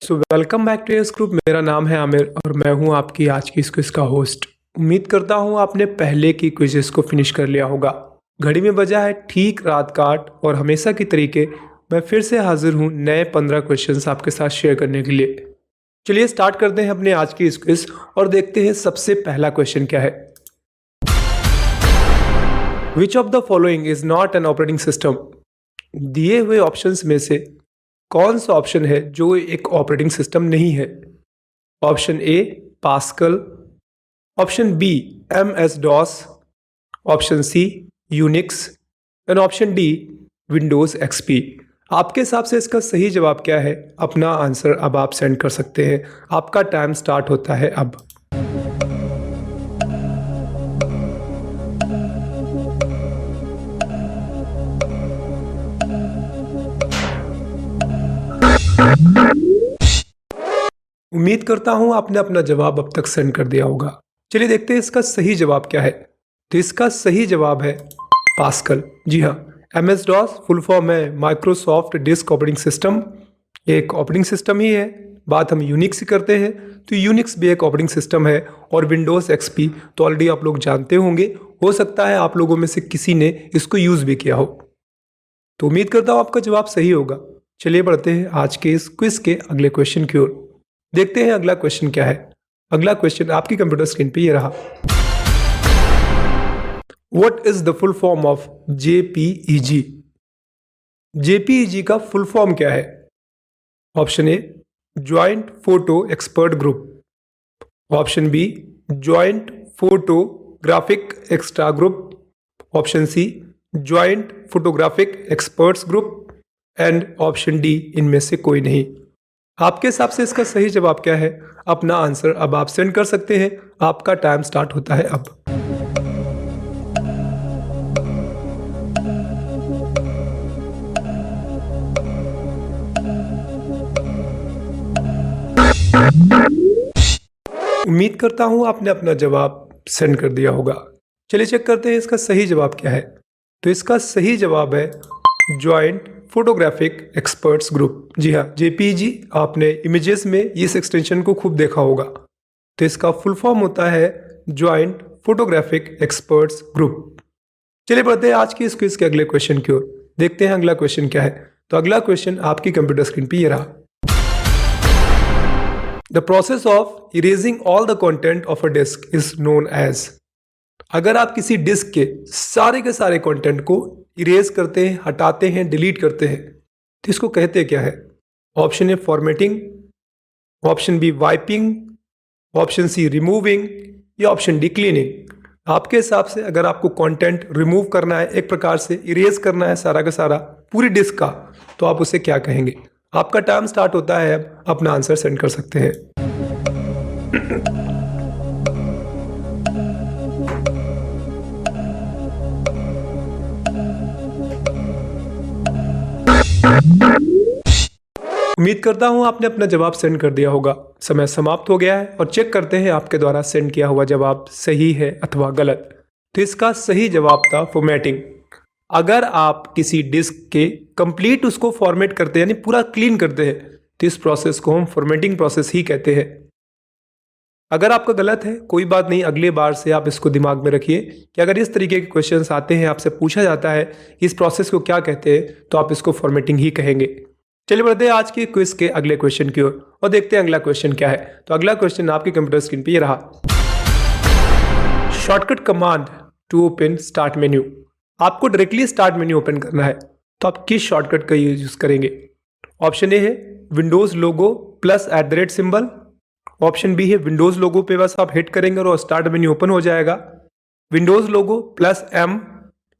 So welcome back to yes group. मेरा नाम है आमिर और मैं हूं आपकी आज की इस क्विज का होस्ट। उम्मीद करता हूं आपने पहले की क्विजेस को फिनिश कर लिया होगा। घड़ी में बजा है ठीक रात का 8 और हमेशा की तरीके मैं फिर से हाजिर हूं नए 15 क्वेश्चंस आपके साथ शेयर करने के लिए। चलिए स्टार्ट करते हैं अपने आज की इस क्विज और देखते हैं सबसे पहला क्वेश्चन क्या है। विच of the following is not an operating system? दिए हुए ऑप्शंस में से कौन सा ऑप्शन है जो एक ऑपरेटिंग सिस्टम नहीं है? Option A Pascal, option B MS DOS, option C Unix and option D Windows XP। आपके हिसाब से इसका सही जवाब क्या है? अपना आंसर अब आप सेंड कर सकते हैं। आपका टाइम स्टार्ट होता है अब। उम्मीद करता हूं आपने अपना जवाब अब तक सेंड कर दिया होगा। चलिए देखते हैं इसका सही जवाब क्या है। तो इसका सही जवाब है पास्कल। जी हाँ, MS DOS फुल फॉर्म है माइक्रोसॉफ्ट डिस्क ऑपरेटिंग सिस्टम। एक ऑपरेटिंग सिस्टम ही है। बात हम यूनिक्स की करते हैं तो यूनिक्स भी एक ऑपरेटिंग सिस्टम है और विंडोज XP तो ऑलरेडी आप लोग जानते होंगे। हो सकता है आप लोगों में से किसी ने इसको यूज भी किया हो। तो उम्मीद करता हूँ आपका जवाब सही होगा। चलिए बढ़ते हैं आज के इस क्विज के अगले क्वेश्चन की ओर। देखते हैं अगला क्वेश्चन क्या है। अगला क्वेश्चन आपकी कंप्यूटर स्क्रीन पे ये रहा। What is the full form of JPEG? JPEG का फुल फॉर्म क्या है? Option A joint photo expert group, option B joint photographic extra group, option C joint photographic experts group and option D इनमें से कोई नहीं। आपके हिसाब से इसका सही जवाब क्या है? अपना आंसर अब आप सेंड कर सकते हैं। आपका टाइम स्टार्ट होता है अब। उम्मीद करता हूं आपने अपना जवाब सेंड कर दिया होगा। चलिए चेक करते हैं इसका सही जवाब क्या है। तो इसका सही जवाब है ज्वाइंट फोटोग्राफिक एक्सपर्ट्स ग्रुप। जी हाँ, JPEG आपने इमेजेस में इस एक्सटेंशन को खूब देखा होगा। तो इसका फुल फॉर्म होता है ज्वाइंट फोटोग्राफिक एक्सपर्ट्स ग्रुप। चलिए बढ़ते हैं आज की इस क्विज के अगले क्वेश्चन की ओर। देखते हैं अगला क्वेश्चन क्या है। तो अगला क्वेश्चन आपकी कंप्यूटर स्क्रीन पे ये रहा। The process of erasing all the content of a disk is known as. अगर आप किसी डिस्क के सारे कंटेंट को इरेज करते हैं, हटाते हैं, डिलीट करते हैं तो इसको कहते क्या है? Option A formatting, option B wiping, option C removing या ऑप्शन डी क्लीनिंग। आपके हिसाब से अगर आपको कंटेंट रिमूव करना है, एक प्रकार से इरेज करना है सारा का सारा पूरी डिस्क का, तो आप उसे क्या कहेंगे? आपका टाइम स्टार्ट होता है अब। अपना आंसर सेंड कर सकते हैं। उम्मीद करता हूं आपने अपना जवाब सेंड कर दिया होगा। समय समाप्त हो गया है और चेक करते हैं आपके द्वारा सेंड किया हुआ जवाब सही है अथवा गलत। तो इसका सही जवाब था फॉर्मेटिंग। अगर आप किसी डिस्क के कंप्लीट उसको फॉर्मेट करते हैं यानी पूरा क्लीन करते हैं तो इस प्रोसेस को हम फॉर्मेटिंग प्रोसेस ही कहते हैं। अगर आपका गलत है कोई बात नहीं, अगले बार से आप इसको दिमाग में रखिए कि अगर इस तरीके के क्वेश्चंस आते हैं, आपसे पूछा जाता है इस प्रोसेस को क्या कहते हैं, तो आप इसको फॉर्मेटिंग ही कहेंगे। चलिए बढ़ते हैं आज के क्विज के अगले क्वेश्चन की ओर और देखते हैं अगला क्वेश्चन क्या है। तो अगला क्वेश्चन आपकी कंप्यूटर स्क्रीन पे ये रहा। Shortcut command to open start menu. आपको डायरेक्टली स्टार्ट मेन्यू ओपन करना है तो आप किस शॉर्टकट का यूज करेंगे? ऑप्शन ए है विंडोज लोगो +@ सिंबल, ऑप्शन बी है विंडोज लोगो पे बस आप हिट करेंगे और स्टार्ट मेन्यू ओपन हो जाएगा, विंडोज लोगो +M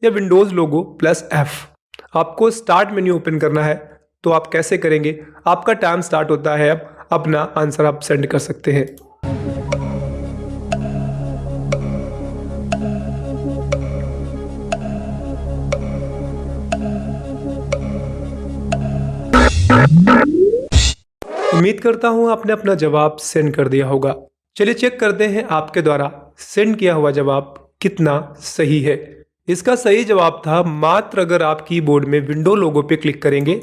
या विंडोज लोगो +F। आपको स्टार्ट मेन्यू ओपन करना है तो आप कैसे करेंगे? आपका टाइम स्टार्ट होता है अब। अपना आंसर आप सेंड कर सकते हैं। उम्मीद करता हूं आपने अपना जवाब सेंड कर दिया होगा। चलिए चेक करते हैं आपके द्वारा सेंड किया हुआ जवाब कितना सही है। इसका सही जवाब था मात्र अगर आप कीबोर्ड में विंडो लोगो पे क्लिक करेंगे,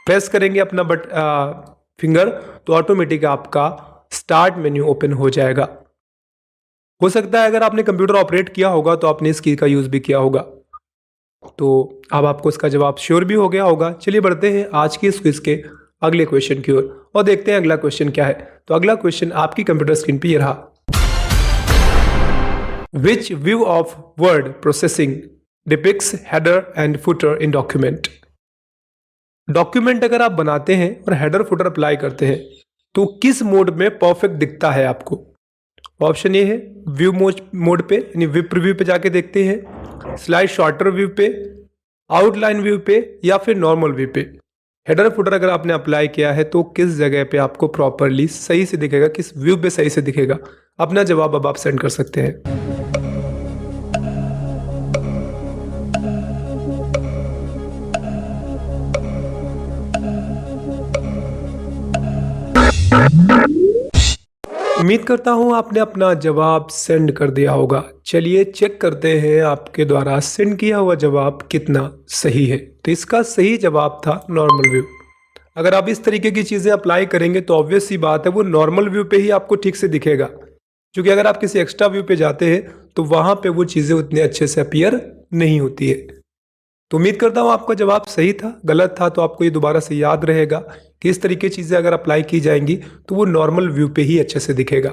प्रेस करेंगे अपना फिंगर तो ऑटोमेटिक आपका स्टार्ट मेन्यू ओपन हो जाएगा। हो सकता है अगर आपने कंप्यूटर ऑपरेट किया होगा तो आपने इस की का यूज़ भी किया होगा। तो अब आपको इसका जवाब श्योर भी हो गया होगा। चलिए बढ़ते हैं आज की इस क्विज के अगले क्वेश्चन की ओर और देखते हैं अगला क्वेश्चन क्या है। तो अगला क्वेश्चन आपकी कंप्यूटर स्क्रीन पे ये रहा। Which view of word processing depicts header and footer in document. Document अगर आप बनाते हैं और हेडर फुटर अप्लाई करते हैं तो किस मोड में परफेक्ट दिखता है आपको। ऑप्शन ए है व्यू मोड पे यानी व्यू प्रीव्यू पे जाके देखते हैं, स्लाइड शॉर्टर व्यू पे, आउटलाइन व्यू पे या फिर नॉर्मल व्यू पे। हेडर फुटर अगर आपने अप्लाई किया है तो किस जगह पे आपको प्रॉपरली सही से दिखेगा, किस व्यू पे सही से दिखेगा। अपना जवाब अब आप सेंड कर सकते हैं। उम्मीद करता हूं आपने अपना जवाब सेंड कर दिया होगा। चलिए चेक करते हैं आपके द्वारा सेंड किया हुआ जवाब कितना सही है। तो इसका सही जवाब था नॉर्मल व्यू। अगर आप इस तरीके की चीज़ें अप्लाई करेंगे तो ऑब्वियस सी बात है वो नॉर्मल व्यू पे ही आपको ठीक से दिखेगा, क्योंकि अगर आप किसी एक्स्ट्रा व्यू पे जाते हैं तो वहाँ पे वो चीज़ें उतने अच्छे से अपीयर नहीं होती है। तो उम्मीद करता हूँ आपका जवाब सही था। गलत था तो आपको ये दोबारा से याद रहेगा कि इस तरीके चीज़ें अगर अप्लाई की जाएंगी तो वो नॉर्मल व्यू पे ही अच्छे से दिखेगा।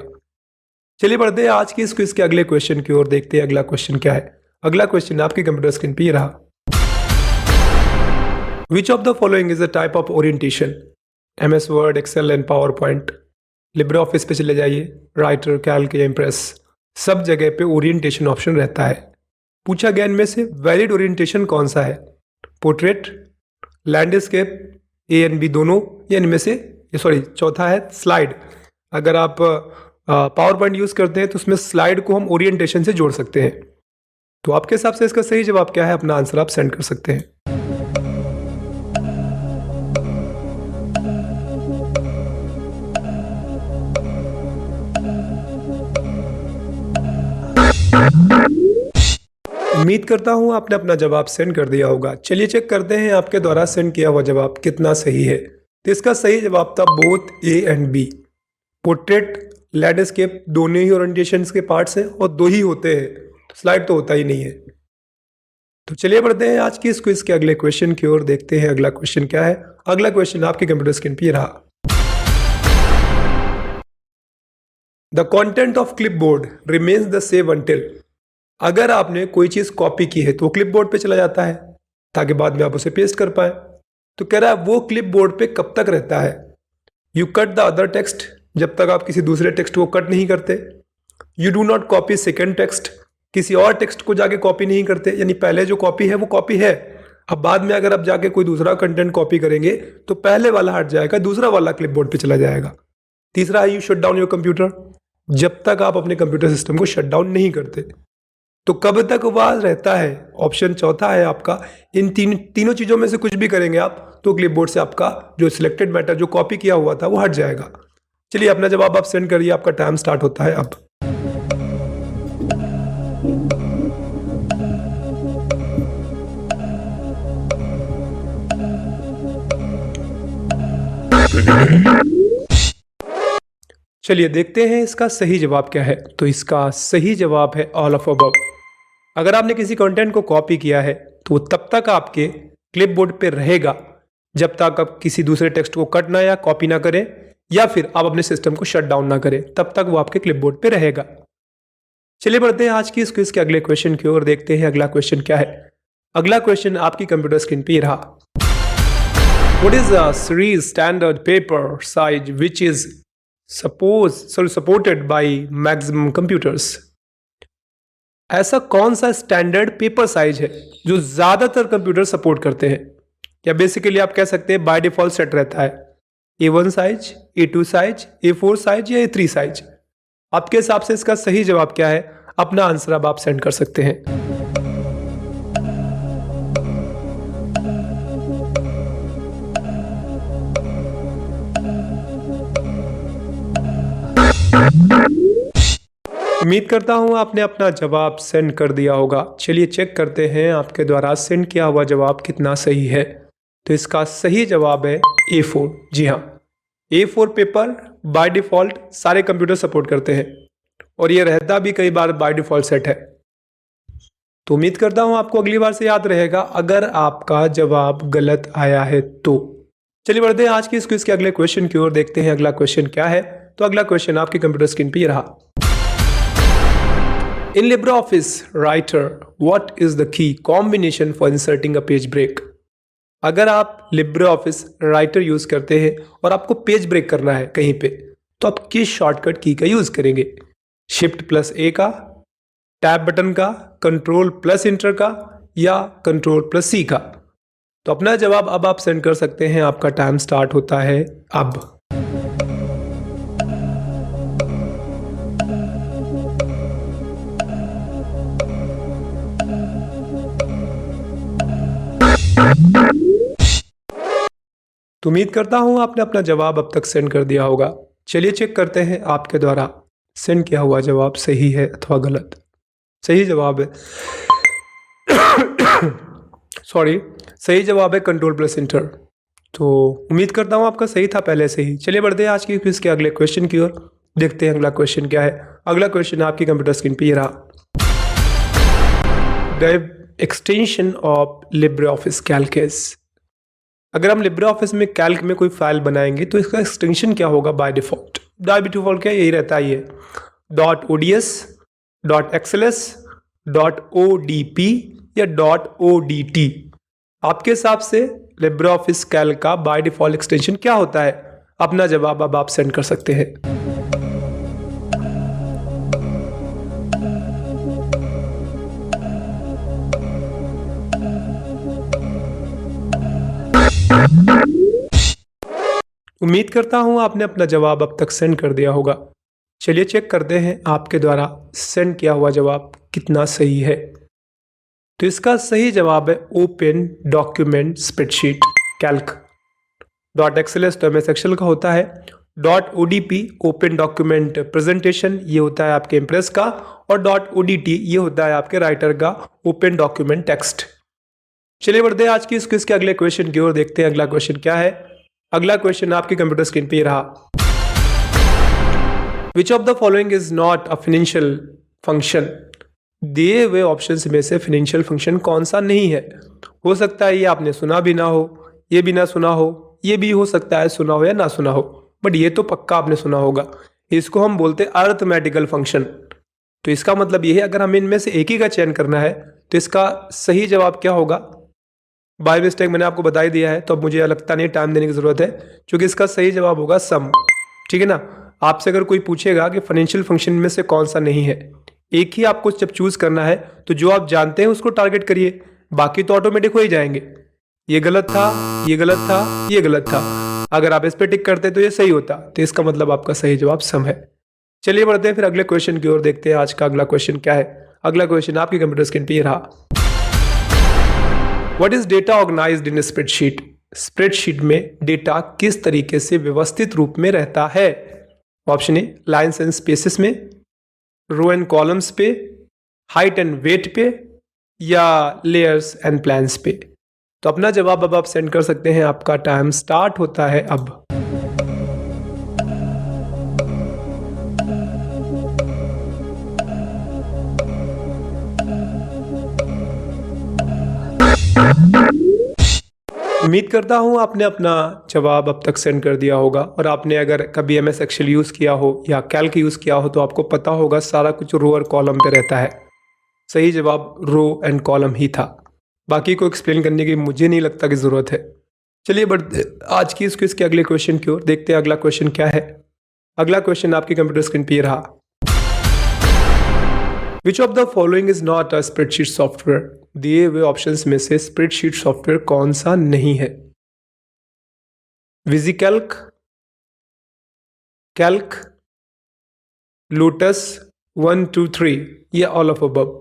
चलिए बढ़ते हैं आज की इस क्विज के अगले क्वेश्चन की ओर, देखते हैं अगला क्वेश्चन क्या है। अगला क्वेश्चन आपकी कंप्यूटर स्क्रीन पे ये रहा। Which of the following is a type of orientation. MS Word, Excel and PowerPoint, LibreOffice पे चले जाइए, राइटर, कैल्क या इम्प्रेस, सब जगह पे ओरिएंटेशन ऑप्शन रहता है। पूछा गया इनमें से वैलिड ओरिएंटेशन कौन सा है। Portrait, landscape, A and B दोनों, या इनमें से चौथा है स्लाइड। अगर आप पावर पॉइंट यूज करते हैं तो उसमें स्लाइड को हम ओरिएंटेशन से जोड़ सकते हैं। तो आपके हिसाब से इसका सही जवाब क्या है, अपना आंसर आप सेंड कर सकते हैं। उम्मीद करता हूं आपने अपना जवाब सेंड कर दिया होगा। चलिए चेक करते हैं आपके द्वारा सेंड किया हुआ जवाब कितना सही है। तो इसका सही जवाब था both A and B. Portrait, landscape दोनों ही ओरिएंटेशन के पार्ट्स हैं और दो ही होते हैं, तो स्लाइड तो होता ही नहीं है। तो चलिए बढ़ते हैं आज की इस क्विज के अगले क्वेश्चन की ओर, देखते हैं अगला क्वेश्चन क्या है। अगला क्वेश्चन आपके कंप्यूटर स्क्रीन पे रहा। The content of clipboard remains the same until. अगर आपने कोई चीज कॉपी की है तो वो क्लिपबोर्ड पे चला जाता है ताकि बाद में आप उसे पेस्ट कर पाए। तो कह रहा है वो क्लिपबोर्ड पे कब तक रहता है। You cut the other text, जब तक आप किसी दूसरे टेक्स्ट को कट नहीं करते। You do not copy second text, किसी और टेक्स्ट को जाके कॉपी नहीं करते, यानी पहले जो कॉपी है वो कॉपी है। अब बाद में अगर आप जाके कोई दूसरा कंटेंट कॉपी करेंगे तो पहले वाला हट जाएगा, दूसरा वाला क्लिपबोर्ड पे चला जाएगा। तीसरा है you shut down your computer, जब तक आप अपने कंप्यूटर सिस्टम को शट डाउन नहीं करते। तो कब तक वह रहता है, ऑप्शन चौथा है आपका। इन तीनों चीज़ों में से कुछ भी करेंगे आप तो क्लिपबोर्ड से आपका जो सिलेक्टेड मैटर जो कॉपी किया हुआ था वो हट जाएगा। चलिए अपना जवाब आप सेंड करिए, आपका टाइम स्टार्ट होता है अब। चलिए देखते हैं इसका सही जवाब क्या है। तो इसका सही जवाब है ऑल ऑफ अबव। अगर आपने किसी कंटेंट को कॉपी किया है तो वो तब तक आपके क्लिपबोर्ड पे रहेगा जब तक आप किसी दूसरे टेक्स्ट को कट ना या कॉपी ना करें या फिर आप अपने सिस्टम को शट डाउन ना करें, तब तक वो आपके क्लिपबोर्ड पे रहेगा। चलिए बढ़ते हैं आज की इस क्विज के अगले क्वेश्चन की ओर, देखते हैं अगला क्वेश्चन क्या है। अगला क्वेश्चन आपकी कंप्यूटर स्क्रीन पे रहा। What is a series standard paper size which is supported by maximum computers. ऐसा कौन सा स्टैंडर्ड पेपर साइज है जो ज्यादातर कंप्यूटर सपोर्ट करते हैं, या बेसिकली आप कह सकते हैं बाय डिफॉल्ट सेट रहता है। A1 size, A2 size, A4 size या A3 साइज। आपके हिसाब से इसका सही जवाब क्या है, अपना आंसर अब आप सेंड कर सकते हैं। उम्मीद करता हूं आपने अपना जवाब सेंड कर दिया होगा। चलिए चेक करते हैं आपके द्वारा सेंड किया हुआ जवाब कितना सही है। तो इसका सही जवाब है A4। जी हाँ, A4 पेपर बाय डिफ़ॉल्ट सारे कंप्यूटर सपोर्ट करते हैं और ये रहता भी कई बार बाय डिफ़ॉल्ट सेट है। तो उम्मीद करता हूँ आपको अगली बार से याद रहेगा अगर आपका जवाब गलत आया है तो। चलिए बढ़ते हैं आज की इस क्विज के अगले क्वेश्चन की ओर, देखते हैं अगला क्वेश्चन क्या है। तो अगला क्वेश्चन आपकी कंप्यूटर स्क्रीन पे ये रहा। इन LibreOffice Writer, what is the key combination for inserting a page break? अगर आप LibreOffice Writer यूज करते हैं और आपको पेज ब्रेक करना है कहीं पे, तो आप किस शॉर्टकट की का यूज करेंगे? Shift+A का, टैब बटन का, Ctrl+Enter का या Ctrl+C का? तो अपना जवाब अब आप सेंड कर सकते हैं। आपका टाइम स्टार्ट होता है अब। तो उम्मीद करता हूं आपने अपना जवाब अब तक सेंड कर दिया होगा। चलिए चेक करते हैं आपके द्वारा सेंड किया हुआ जवाब सही है अथवा गलत। सही जवाब है सही जवाब है Ctrl+Enter। तो उम्मीद करता हूं आपका सही था पहले से ही। चलिए बढ़ते हैं आज की क्विज के अगले क्वेश्चन की ओर, देखते हैं अगला क्वेश्चन क्या है। अगला क्वेश्चन आपकी कंप्यूटर स्क्रीन पे ये रहा। The extension of LibreOffice Calc is। अगर हम LibreOffice में कैल्क में कोई फाइल बनाएंगे तो इसका एक्सटेंशन क्या होगा बाय डिफॉल्ट? बाय डिफॉल्ट क्या यही रहता है, ये .ods, .xls, .odp या .odt। आपके हिसाब से LibreOffice कैल्क का बाय डिफॉल्ट एक्सटेंशन क्या होता है? अपना जवाब अब आप सेंड कर सकते हैं। उम्मीद करता हूं आपने अपना जवाब अब तक सेंड कर दिया होगा। चलिए चेक करते हैं आपके द्वारा सेंड किया हुआ जवाब कितना सही है। तो इसका सही जवाब है open document spreadsheet Calc. .xls तो MS एक्सेल का होता है, .odp ओपन डॉक्यूमेंट प्रेजेंटेशन ये होता है आपके इम्प्रेस का, और .odt ये होता है आपके राइटर का ओपन डॉक्यूमेंट टेक्स्ट। चलिए बढ़ते हैं आज की इस क्विज के अगले क्वेश्चन की ओर, देखते हैं अगला क्वेश्चन क्या है। अगला क्वेश्चन आपकी कंप्यूटर स्क्रीन पे रहा। Which of the following is not a financial function? दिए हुए ऑप्शंस में से फाइनेंशियल फंक्शन कौन सा नहीं है? हो सकता है ये आपने सुना भी ना हो, ये भी ना सुना हो, ये भी हो सकता है सुना हो या ना सुना हो, बट ये तो पक्का आपने सुना होगा। इसको हम बोलते हैं अरिथमेटिकल फंक्शन। तो इसका मतलब ये है अगर हमें इनमें से एक ही का चयन करना है तो इसका सही जवाब क्या होगा? बाय मिस्टेक मैंने आपको बता ही दिया है, तो अब मुझे लगता नहीं टाइम देने की जरूरत है, क्योंकि इसका सही जवाब होगा सम। ठीक है ना। आपसे अगर कोई पूछेगा कि फाइनेंशियल फंक्शन में से कौन सा नहीं है, एक ही आपको जब चूज करना है तो जो आप जानते हैं उसको टारगेट करिए, बाकी तो ऑटोमेटिक हो ही जाएंगे। ये गलत था, ये गलत था, ये गलत था, अगर आप इस पे टिक करते तो ये सही होता, तो इसका मतलब आपका सही जवाब सम है। चलिए बढ़ते हैं फिर अगले क्वेश्चन की ओर, देखते हैं आज का अगला क्वेश्चन क्या है। अगला क्वेश्चन आपकी कंप्यूटर स्क्रीन पे रहा। What is data organized in a spreadsheet? Spreadsheet में डेटा किस तरीके से व्यवस्थित रूप में रहता है? Option A lines and spaces में, रो एंड कॉलम्स पे, हाइट एंड वेट पे, या लेयर्स एंड प्लान्स पे। तो अपना जवाब अब आप सेंड कर सकते हैं। आपका टाइम स्टार्ट होता है अब। उम्मीद करता हूं आपने अपना जवाब अब तक सेंड कर दिया होगा, और आपने अगर कभी MS एक्सेल यूज़ किया हो या कैल्क यूज़ किया हो तो आपको पता होगा सारा कुछ रो और कॉलम पे रहता है। सही जवाब रो एंड कॉलम ही था, बाकी को एक्सप्लेन करने की मुझे नहीं लगता कि ज़रूरत है। चलिए बढ़ते आज की इस क्विज के अगले क्वेश्चन की ओर, देखते हैं अगला क्वेश्चन क्या है। अगला क्वेश्चन आपकी कंप्यूटर स्क्रीन पे रहा। Which of the following is not a spreadsheet software? दिए हुए ऑप्शंस में से स्प्रेडशीट सॉफ्टवेयर कौन सा नहीं है? विजिकैल्क, कैल्क, लोटस, 1 2 3 या ऑल ऑफ अबव?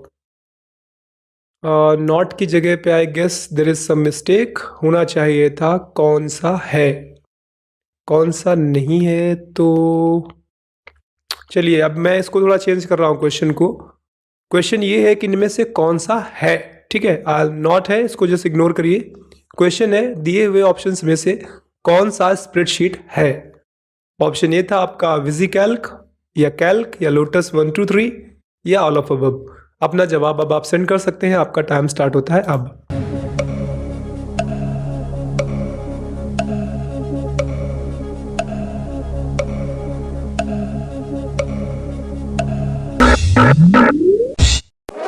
नॉट की जगह पे I guess there is some mistake, होना चाहिए था कौन सा है, कौन सा नहीं है। तो चलिए अब मैं इसको थोड़ा चेंज कर रहा हूँ क्वेश्चन को। क्वेश्चन ये है कि इनमें से कौन सा है, ठीक है। नॉट है, इसको जस्ट इग्नोर करिए। क्वेश्चन है दिए हुए ऑप्शंस में से कौन सा स्प्रेडशीट है? ऑप्शन ए था आपका विजी कैल्क या कैल्क या लोटस 123 या ऑल ऑफ अबव। अपना जवाब अब आप सेंड कर सकते हैं, आपका टाइम स्टार्ट होता है अब।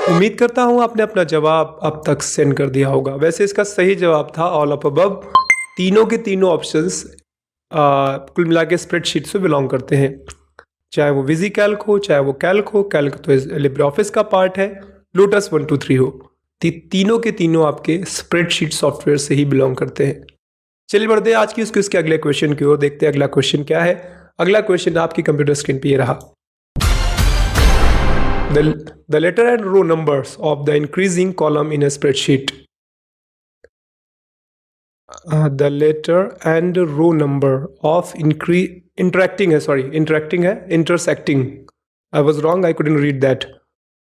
उम्मीद करता हूं आपने अपना जवाब अब तक सेंड कर दिया होगा। वैसे इसका सही जवाब था ऑल ऑफ अबव। तीनों के तीनों ऑप्शंस कुल मिला के स्प्रेडशीट से बिलोंग करते हैं, चाहे वो विजी कैल्क हो चाहे वो कैल्क हो। कैल्क तो लिब्रे ऑफिस का पार्ट है, लोटस 123 हो। तीनों के तीनों आपके स्प्रेडशीट सॉफ्टवेयर से ही बिलोंग करते हैं। चलिए बढ़ते हैं आज की इस क्विज के अगले क्वेश्चन की ओर। देखते हैं अगला क्वेश्चन क्या है। अगला क्वेश्चन आपकी कंप्यूटर स्क्रीन पे ये रहा। The letter and row numbers of the increasing column in a spreadsheet. The letter and row number of intersecting I was wrong, I couldn't read that.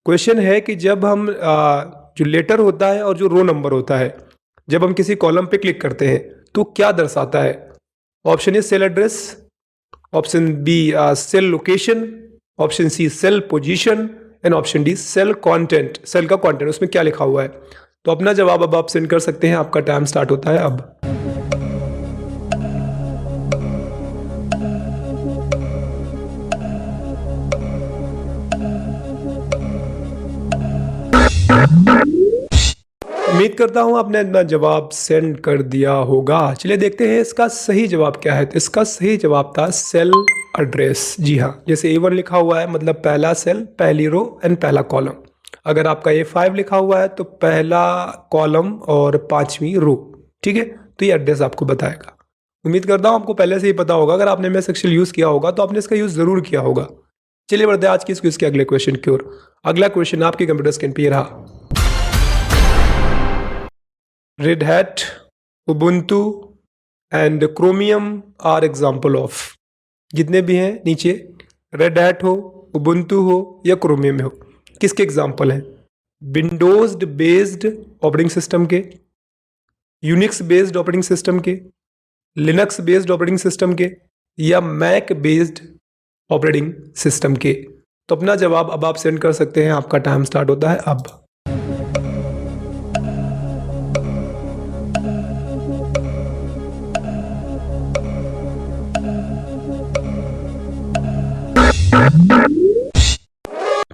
Question है कि जब हम जो लेटर होता है और जो रो नंबर होता है, जब हम किसी कॉलम पे क्लिक करते हैं तो क्या दर्शाता है। Option A cell address, option B cell location, option C cell position and option D cell content. Cell का कंटेंट, उसमें क्या लिखा हुआ है। तो अपना जवाब अब आप सेंड कर सकते हैं, आपका टाइम स्टार्ट होता है अब। उम्मीद करता हूं आपने अपना जवाब सेंड कर दिया होगा। चलिए देखते हैं इसका सही जवाब क्या है। तो इसका सही जवाब था सेल एड्रेस। जी हाँ, जैसे A1 लिखा हुआ है मतलब पहला सेल, पहली रो एंड पहला कॉलम। अगर आपका A5 लिखा हुआ है तो पहला कॉलम और पांचवी रो। ठीक है, तो ये एड्रेस आपको बताएगा। उम्मीद करता हूँ आपको पहले से ही पता होगा। अगर आपने MS एक्सेल यूज़ किया होगा तो आपने इसका यूज़ ज़रूर किया होगा। चलिए बढ़ते हैं आज की इस क्विज के अगले क्वेश्चन की ओर। अगला क्वेश्चन आपके कंप्यूटर स्क्रीन पर रहा। Red Hat, Ubuntu and Chromium are example of। जितने भी हैं नीचे, Red Hat हो, Ubuntu हो या Chromium हो, किसके एग्जाम्पल हैं। विंडोज बेस्ड ऑपरेटिंग सिस्टम के, यूनिक्स बेस्ड ऑपरेटिंग सिस्टम के, लिनक्स बेस्ड ऑपरेटिंग सिस्टम के या मैक बेस्ड ऑपरेटिंग सिस्टम के। तो अपना जवाब अब आप सेंड कर सकते हैं, आपका टाइम स्टार्ट होता है अब।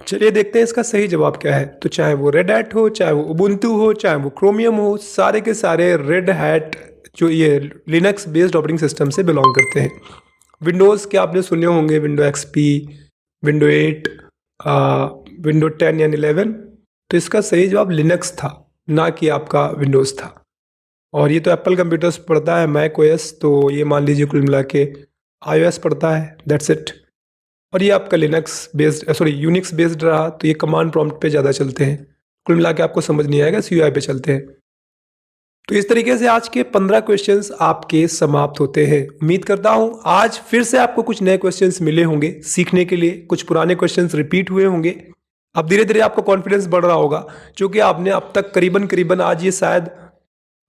चलिए देखते हैं इसका सही जवाब क्या है। तो चाहे वो रेड हैट हो, चाहे वो उबुंटू हो, चाहे वो क्रोमियम हो, सारे के सारे रेड हैट जो ये लिनक्स बेस्ड ऑपरेटिंग सिस्टम से बिलोंग करते हैं। विंडोज़ के आपने सुने होंगे, विंडो XP, विंडो 8, विंडो 10 या 11। तो इसका सही जवाब लिनक्स था, ना कि आपका विंडोज़ था। और ये तो एप्पल कंप्यूटर्स पढ़ता है, मैक OS, तो ये मान लीजिए कुल मिला के iOS पढ़ता है, दैट्स इट। और ये आपका लिनक्स बेस्ड यूनिक्स बेस्ड रहा, तो ये कमांड प्रॉम्प्ट पे ज़्यादा चलते हैं। कुल मिला के आपको समझ नहीं आएगा, CUI पे चलते हैं। तो इस तरीके से आज के 15 क्वेश्चंस आपके समाप्त होते हैं। उम्मीद करता हूं आज फिर से आपको कुछ नए क्वेश्चंस मिले होंगे सीखने के लिए, कुछ पुराने क्वेश्चंस रिपीट हुए होंगे। अब धीरे धीरे आपका कॉन्फिडेंस बढ़ रहा होगा, क्योंकि आपने अब तक करीबन आज ये शायद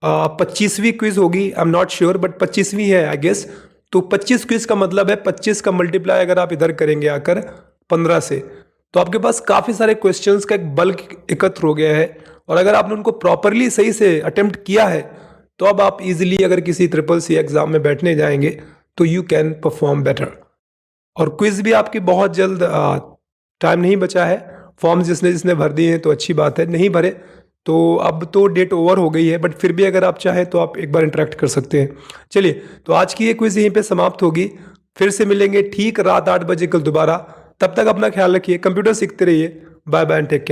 25वीं क्विज होगी, I am not sure, but 25वीं है आई गेस। तो 25 क्विज का मतलब है 25 का मल्टीप्लाई अगर आप इधर करेंगे आकर 15 से, तो आपके पास काफ़ी सारे क्वेश्चंस का एक बल्क एकत्र हो गया है। और अगर आपने उनको प्रॉपरली सही से अटेम्प्ट किया है तो अब आप इजीली अगर किसी CCC एग्जाम में बैठने जाएंगे तो यू कैन परफॉर्म बेटर। और क्विज भी आपकी बहुत जल्द, टाइम नहीं बचा है। फॉर्म जिसने भर दिए हैं तो अच्छी बात है, नहीं भरे तो अब तो डेट ओवर हो गई है, बट फिर भी अगर आप चाहें तो आप एक बार इंटरेक्ट कर सकते हैं। चलिए, तो आज की ये क्विज यहीं पे समाप्त होगी। फिर से मिलेंगे ठीक रात 8 बजे कल दोबारा। तब तक अपना ख्याल रखिए, कंप्यूटर सीखते रहिए। Bye bye and take care.